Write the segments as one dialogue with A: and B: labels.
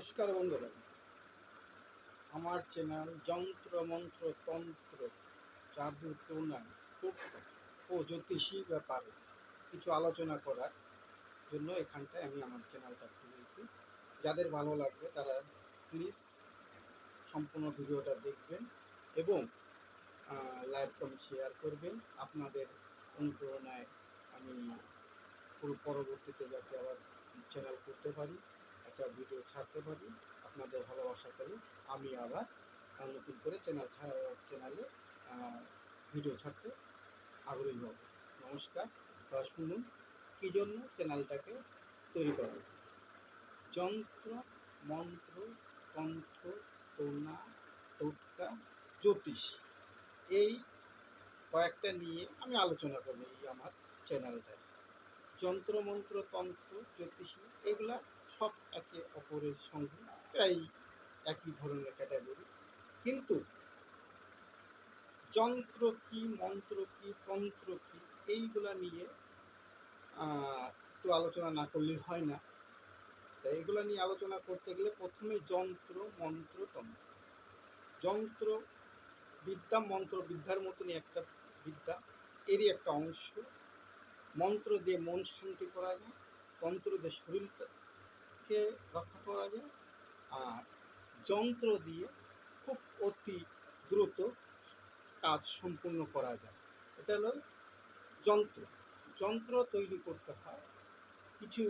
A: নমস্কার বন্ধুরা, আমার চ্যানেল যন্ত্র মন্ত্র তন্ত্র জাদু টোনা টোটকা ও জ্যোতিষী ব্যাপারে কিছু আলোচনা করার জন্য এখানটায় আমি আমার চ্যানেলটা খুলেছি। যাদের ভালো লাগবে তারা প্লিজ সম্পূর্ণ ভিডিওটা দেখবেন এবং লাইক কমেন্ট শেয়ার করবেন। আপনাদের অনুপ্রেরণায় আমি পরবর্তীতে যাতে আবার চ্যানেল করতে পারি, একটা ভিডিও ছাড়তে পারি, আপনাদের ভালোবাসা করি আমি আবার নতুন করে চ্যানেলে ভিডিও ছাড়তে আগ্রহী হব। নমস্কার। শুনুন কী জন্য চ্যানেলটাকে তৈরি করা, যন্ত্র মন্ত্র তন্ত্র টোনা টোটকা জ্যোতিষ, এই কয়েকটা নিয়ে আমি আলোচনা করব এই আমার চ্যানেলটায়। যন্ত্রমন্ত্র তন্ত্র জ্যোতিষী এগুলা সব একে অপরের সঙ্গে প্রায় একই ধরনের ক্যাটাগরি, কিন্তু যন্ত্র কি মন্ত্র কি তন্ত্র কি এইগুলা নিয়ে একটু আলোচনা না করলে হয় না। তাই এগুলা নিয়ে আলোচনা করতে গেলে প্রথমে যন্ত্র মন্ত্র তন্ত্র। যন্ত্র বিদ্যা, মন্ত্র বিদ্যার মতনই একটা বিদ্যা, এরই একটা অংশ। মন্ত্র দিয়ে মন শান্তি করা যায়, তন্ত্র দিয়ে শরীরকে রক্ষা করা যায়, আর যন্ত্র দিয়ে খুব অতি দ্রুত কাজ সম্পূর্ণ করা যায়। এটা হলো যন্ত্র। যন্ত্র তৈরি করতে হয় কিছু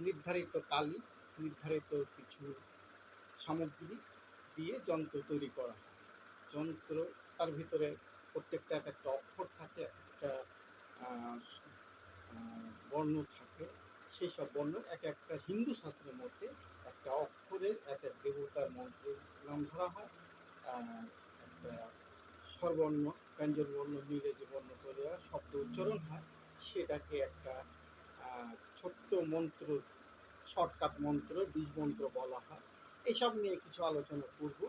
A: নির্ধারিত কালি, নির্ধারিত কিছু সামগ্রী দিয়ে যন্ত্র তৈরি করা হয়। যন্ত্র তার ভিতরে প্রত্যেকটা এক একটা অক্ষর থাকে, একটা বর্ণ থাকে। সেই সব বর্ণ এক একটা হিন্দু শাস্ত্রের মধ্যে একটা অক্ষরের এক এক দেবতার মন্ত্রের নাম ধরা হয়। একটা স্বরবর্ণ ব্যঞ্জন বর্ণ মিলে যে বর্ণ তৈরি হয়, শব্দ উচ্চারণ হয়, সেটাকে একটা ছোট্ট মন্ত্র, শর্টকাট মন্ত্র, বীজ মন্ত্র বলা হয়। এইসব নিয়ে কিছু আলোচনা করব।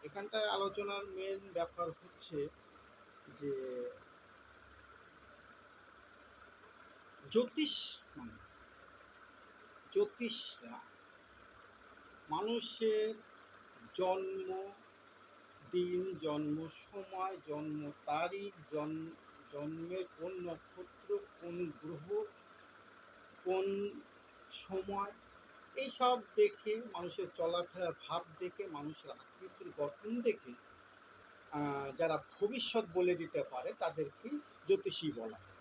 A: এখানটায় আলোচনার মেন ব্যাপার হচ্ছে যে জ্যোতিষ মানে জ্যোতিষরা মানুষের জন্ম দিন, জন্ম সময়, জন্ম তারিখ, জন্মের কোন নক্ষত্র, কোন গ্রহ, কোন সময়, এইসব দেখে, মানুষের চলাফেরার ভাব দেখে, মানুষের আকৃতির গঠন দেখে যারা ভবিষ্যৎ বলে দিতে পারে তাদেরকেই জ্যোতিষী বলা হয়।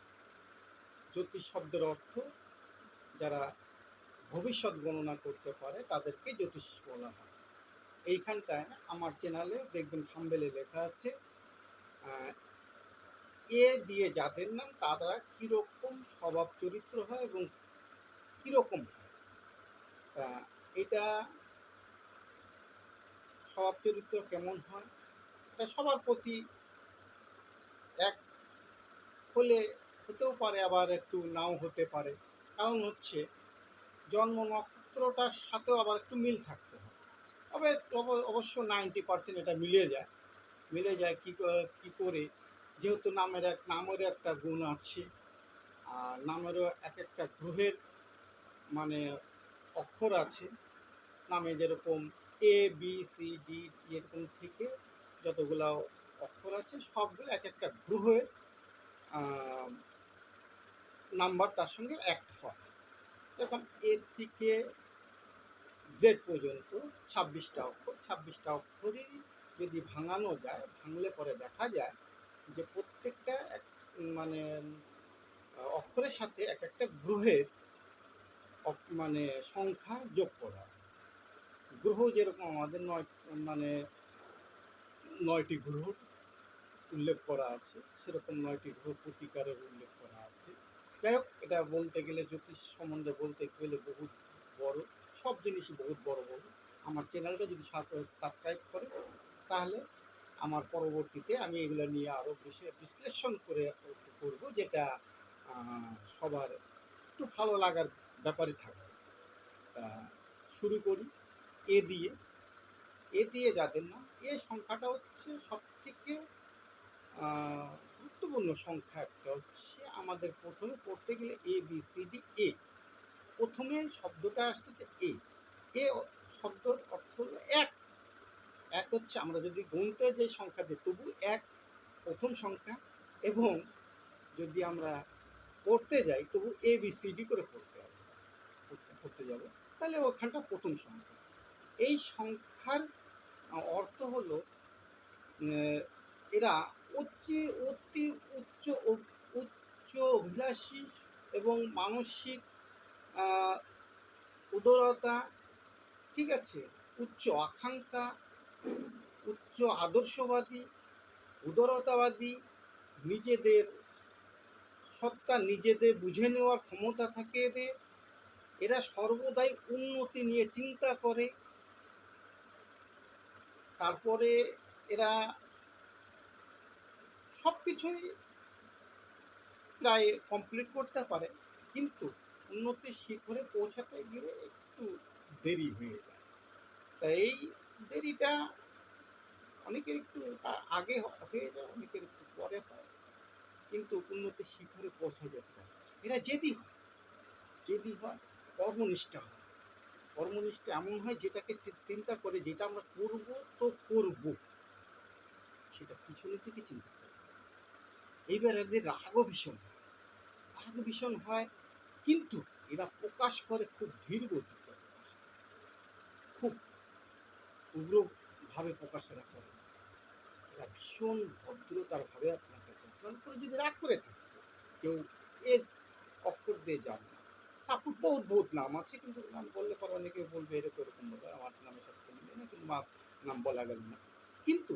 A: জ্যোতিষ শব্দের অর্থ যারা ভবিষ্যৎ গণনা করতে পারে তাদেরকে জ্যোতিষ বলা হয়। এইখানটায় আমার চ্যানেলে দেখবেন থাম্বনেলে লেখা আছে এ দিয়ে যাদের নাম তারা কীরকম স্বভাব চরিত্র হয় এবং কীরকম হয়। এটা স্বভাব চরিত্র কেমন হয় এটা সবার প্রতি এক হলে হতেও পারে, আবার একটু নাও হতে পারে। কারণ হচ্ছে জন্ম নক্ষত্রটার সাথেও আবার একটু মিল থাকতে হবে। তবে অবশ্য 90% এটা মিলে যায় কি করে, যেহেতু নামেরও একটা গুণ আছে, আর নামেরও এক একটা গ্রহের মানে অক্ষর আছে। নামে যেরকম ABCD এরকম থেকে যতগুলো অক্ষর আছে সবগুলো এক একটা গ্রহের নাম্বার তার সঙ্গে অ্যাক্ট হয়। এরকম এ থেকে জেড পর্যন্ত 26টা অক্ষর, 26টা অক্ষরই যদি ভাঙানো যায়, ভাঙলে পরে দেখা যায় যে প্রত্যেকটা মানে অক্ষরের সাথে এক একটা গ্রহের মানে সংখ্যা যোগ করা আছে। গ্রহ যেরকম আমাদের 9টি গ্রহ উল্লেখ করা আছে, সেরকম 9টি গ্রহ প্রতিকারের উল্লেখ করা আছে। যাই হোক, এটা বলতে গেলে জ্যোতিষ সম্বন্ধে বলতে গেলে বহুত বড়, সব জিনিসই বহুত বড় বড়। আমার চ্যানেলটা যদি সাবস্ক্রাইব করে তাহলে আমার পরবর্তীতে আমি এগুলো নিয়ে আরও বেশি বিশ্লেষণ করব, যেটা সবার একটু ভালো লাগার ব্যাপারে থাকে। শুরু করি এ দিয়ে যাদের না, এ সংখ্যাটা হচ্ছে সব থেকে গুরুত্বপূর্ণ সংখ্যা। একটা হচ্ছে আমাদের প্রথমে পড়তে গেলে ABCD। প্রথমে শব্দটা আসতেছে এ হচ্ছে আমরা যদি গুনতে যে সংখ্যা দিই তবু এক প্রথম সংখ্যা, এবং যদি আমরা পড়তে যাই তবু ABCD করে পড়তে যাব, তাহলে ওখানটা প্রথম সংখ্যা। এই সংখ্যার অর্থ হলো এরা অতি অতি উচ্চ উচ্চ অভিলাষী এবং মানসিক উদারতা, ঠিক আছে, উচ্চ আকাঙ্ক্ষা, উচ্চ আদর্শবাদী, উদারতাবাদী, নিজেদের সত্তা নিজেদের বুঝে নেওয়ার ক্ষমতা থাকে এদের, এরা সর্বদাই উন্নতি নিয়ে চিন্তা করে। তারপরে এরা সব কিছুই প্রায় কমপ্লিট করতে পারে, কিন্তু উন্নতির শিখরে পৌঁছাতে গিয়ে একটু দেরি হয়ে যায়। তাই এই দেরিটা অনেকের একটু তার আগে হয়ে যায়, অনেকের একটু পরে হয়, কিন্তু উন্নতির শিখরে পৌঁছা যেতে পারে। এরা যেদি হয় কর্মনিষ্ঠা হয়। কর্মনিষ্ঠা এমন হয় যেটাকে চিন্তা করে যেটা আমরা করবো তো করবো, সেটা পিছনের দিকে চিন্তা করে। এইবার এদের রাগও ভীষণ হয়, কিন্তু এরা প্রকাশ করে খুব ধীর গতিতে, খুব উগ্রভাবে প্রকাশ এরা করে। এরা ভীষণ ভদ্রতার ভাবে আপনার কাছে করে যদি রাগ করে থাকে কেউ, এর অক্ষর দিয়ে যান না। সাপোর্ট বহুত নাম আছে, কিন্তু নাম বললে পরে অনেকে বলবে এরকম বলে আমার নামের সাথে মিলে না, কিন্তু নাম বলা গেল না। কিন্তু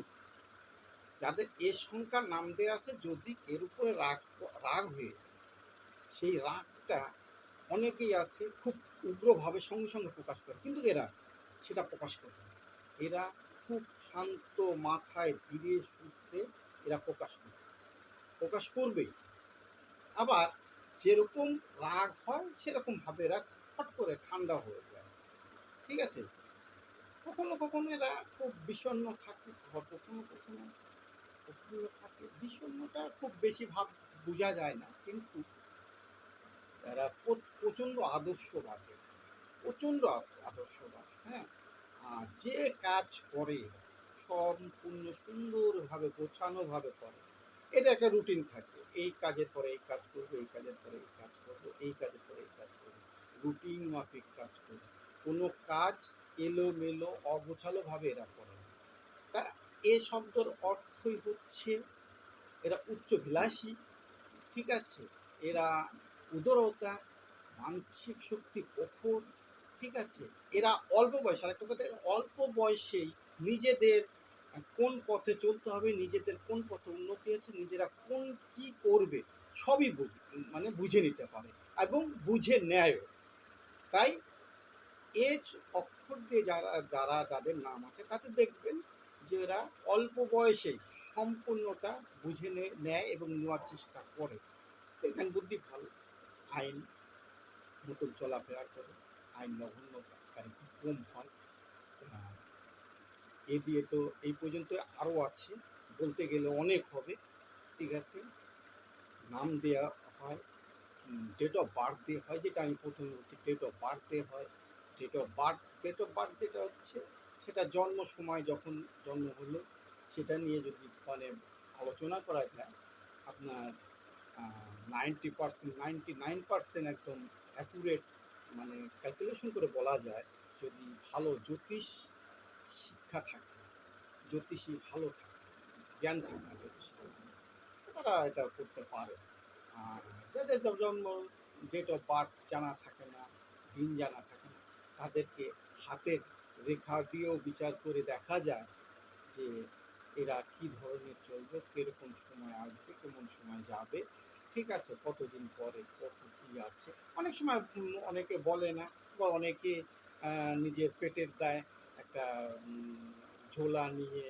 A: যাদের এ সংখ্যার নাম দেওয়া আছে, যদি এর উপরে রাগ হয়ে যায়, সেই রাগটা অনেকেই আছে খুব উগ্রভাবে সঙ্গে সঙ্গে প্রকাশ করে, কিন্তু এরা সেটা প্রকাশ করে না। এরা খুব শান্ত মাথায় ধীরে সুস্থে এরা প্রকাশ করবেই। আবার যেরকম রাগ হয় সেরকম ভাবে এরা ফট করে ঠান্ডা হয়ে যায়, ঠিক আছে। কখনো এরা খুব বিষণ্ণ থাকে, আবার কখনো থাকে। বিষণ্ণটা খুব বেশি ভাব বোঝা যায় না, কিন্তু এরা প্রচণ্ড আদর্শবাদ, হ্যাঁ। আর যে কাজ করে সম্পূর্ণ সুন্দরভাবে গোছানোভাবে করে। এটা একটা রুটিন থাকে, এই কাজের পরে এই কাজ করবো, এই কাজের পরে এই কাজ করবো, এই কাজের পরে এই কাজ করবো, রুটিন মাফিক কাজ করবো। কোনো কাজ এলোমেলো অগোছালোভাবে এরা করে না। তা এ শব্দের অর্থই হচ্ছে এরা উচ্চবিলাসী, ঠিক আছে, এরা উদারতা, মানসিক শক্তি প্রখর, ঠিক আছে। এরা অল্প বয়সে, আরেকটা কথা, অল্প বয়সেই নিজেদের কোন পথে চলতে হবে, নিজেদের কোন পথে উন্নতি আছে, নিজেরা কোন কি করবে সবই বুঝে নিতে পারে এবং বুঝে নেয়ও। তাই এর অক্ষর দিয়ে যাদের নাম আছে তাতে দেখবেন যে এরা অল্প বয়সেই সম্পূর্ণটা বুঝে নেয় এবং নেওয়ার চেষ্টা করে। এখানে বুদ্ধি ভালো, আইন মতন চলাফেরা করে, আইন লঙ্ঘনকারী খুব কম হয়। এ দিয়ে তো এই পর্যন্ত আরও আছে, বলতে গেলে অনেক হবে, ঠিক আছে। নাম দেওয়া হয়, ডেট অফ বার্থ দেওয়া হয়, যেটা আমি প্রথমে বলছি, ডেট অফ বার্থ দেওয়া হয়। ডেট অফ বার্থ যেটা হচ্ছে সেটা জন্ম সময় যখন জন্ম হলো সেটা নিয়ে যদি আলোচনা করা যায়, আপনার 99% একদম অ্যাকুরেট ক্যালকুলেশন করে বলা যায়, যদি ভালো জ্যোতিষ শিক্ষা থাকে, জ্যোতিষী ভালো থাকে, জ্ঞান থাকে জ্যোতিষী, তারা এটা করতে পারে। আর যাদের জন্ম ডেট অফ বার্থ জানা থাকে না, দিন জানা থাকে না, তাদেরকে হাতের রেখা দিয়েও বিচার করে দেখা যায় যে এরা কি ধরনের চলবে, কিরকম সময় আসবে, কেমন সময় যাবে, ঠিক আছে, কতদিন পরে কত কি আছে। অনেক সময় অনেকে বলে না, বা অনেকে নিজের পেটের দায় একটা ঝোলা নিয়ে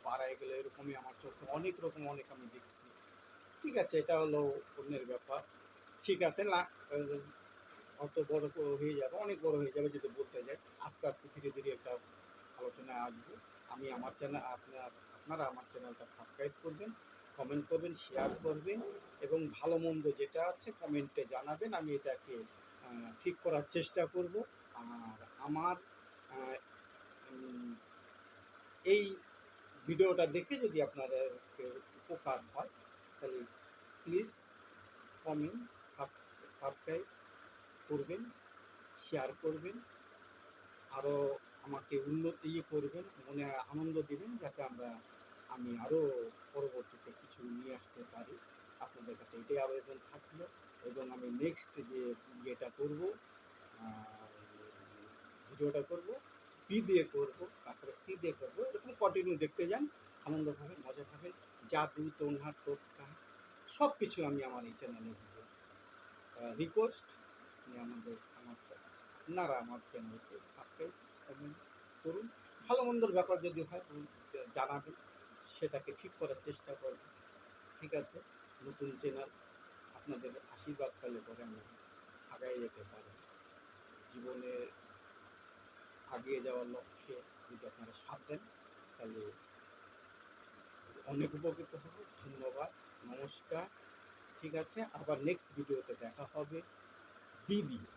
A: বাড়ায় গেলে, এরকমই আমার চোখে অনেক আমি দেখছি, ঠিক আছে। এটা হলো অন্যের ব্যাপার, ঠিক আছে না। অত বড় হয়ে যাবে, অনেক বড় হয়ে যাবে যদি বলতে যাই। আস্তে আস্তে ধীরে ধীরে একটা আলোচনায় আসবো। আমি আমার চ্যানেল আপনারা আমার চ্যানেলটা সাবস্ক্রাইব করবেন, কমেন্ট করবেন, শেয়ার করবেন, এবং ভালো মন্দ যেটা আছে কমেন্টে জানাবেন। আমি এটাকে ঠিক করার চেষ্টা করব। আর আমার এই ভিডিওটা দেখে যদি আপনাদেরকে উপকার হয় তাহলে প্লিজ কমেন্ট, সাবস্ক্রাইব করবেন, শেয়ার করবেন, আরও আমাকে উন্নতি করবেন, মনে আনন্দ দিবেন যাতে আমি আরও পরবর্তীতে কিছু নিয়ে আসতে পারি। আপনাদের কাছে এটাই আবেদন থাকলো। এবং আমি নেক্সট যে ইয়েটা করব, ভিডিওটা করব, বি দিয়ে করব, তারপরে সি দিয়ে করব, এরকম কন্টিনিউ দেখতে যান, আনন্দ পাবেন, মজা পাবেন। জাদু, তোনহার, টোটকা সব কিছু আমি আমার এই চ্যানেলে দিব। রিকোয়েস্ট আপনারা আমার চ্যানেলকে সাবস্ক্রাইব কমেন্ট করুন। ভালো মন্দর ব্যাপার যদি হয় জানাবেন, সেটাকে ঠিক করার চেষ্টা করব। ঠিক আছে? নতুন চ্যানেল, আপনাদের আশীর্বাদ পেলে পরে আমি আগায় যেতে পারি। জীবনে এগিয়ে যাওয়ার লক্ষ্যে যদি আপনারা সাথ দেন তাহলে অনেক উপকৃত হব। ধন্যবাদ, নমস্কার। ঠিক আছে, আবার নেক্সট ভিডিওতে দেখা হবে বি দিয়ে।